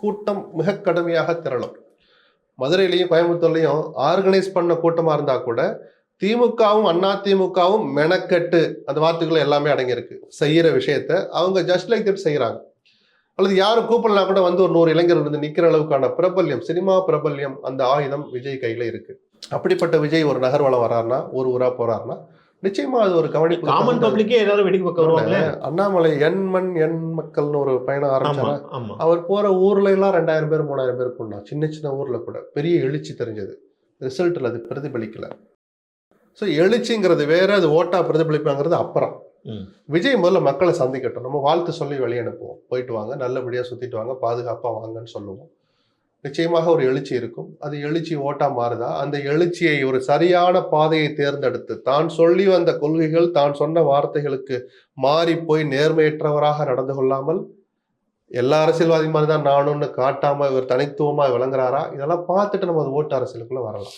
கூட்டம் மிக கடுமையாக திரளும். மதுரையிலையும் கோயம்புத்தூர்லையும் ஆர்கனைஸ் பண்ண கூட்டமா இருந்தா கூட திமுகவும் அதிமுகவும் மெனக்கெட்டு அந்த வார்த்தைகள் எல்லாமே அடங்கியிருக்கு. செய்யற விஷயத்த அவங்க ஜஸ்ட் லைக் தட் செய்யறாங்க. அல்லது யாரும் கூப்பிடலனா கூட வந்து ஒரு 100 இளைஞர்கள் வந்து நிக்கிற அளவுக்கான பிரபல்யம், சினிமா பிரபல்யம், அந்த ஆயுதம் விஜய் கையில இருக்கு. அப்படிப்பட்ட விஜய் ஒரு நகர்வலம் வர்றாருன்னா, ஒரு ஊரா போறாருன்னா நிச்சயமா அது ஒரு கவனிப்பு. காமன் பப்ளிக்கே எல்லாரும் வெடிக்க பக்கம் வருவாங்களே. அண்ணாமலை எண் மண் எண் மக்கள்னு ஒரு பயணம் ஆரம்பிச்சாரா, அவர் போற ஊர்ல எல்லாம் 2000 பேர் 3000 பேர் கொண்டா. சின்ன சின்ன ஊர்ல கூட பெரிய எழுச்சி தெரிஞ்சது. ரிசல்ட்ல அது பிரதிபலிக்கல. ஸோ எழுச்சிங்கிறது வேற, அது ஓட்டா பிரதிபலிப்பாங்கிறது அப்புறம். விஜய் முதல்ல மக்களை சந்திக்கட்டும். நம்ம வாழ்த்து சொல்லி வெளியே அனுப்புவோம். போயிட்டு வாங்க, நல்லபடியா சுத்திட்டு வாங்க, பாதுகாப்பா வாங்கன்னு சொல்லுவோம். நிச்சயமாக ஒரு எழுச்சி இருக்கும். அது எழுச்சி ஓட்டா மாறுதா, அந்த எழுச்சியை ஒரு சரியான பாதையை தேர்ந்தெடுத்து தான் சொல்லி வந்த கொள்கைகள், தான் சொன்ன வார்த்தைகளுக்கு மாறி போய் நேர்மையற்றவராக நடந்து கொள்ளாமல் எல்லா அரசியல்வாதி மாதிரி தான் நானும்னு காட்டாம இவர் தனித்துவமா விளங்குறாரா, இதெல்லாம் பார்த்துட்டு நம்ம அது ஓட்டு அரசியலுக்குள்ள வரலாம்.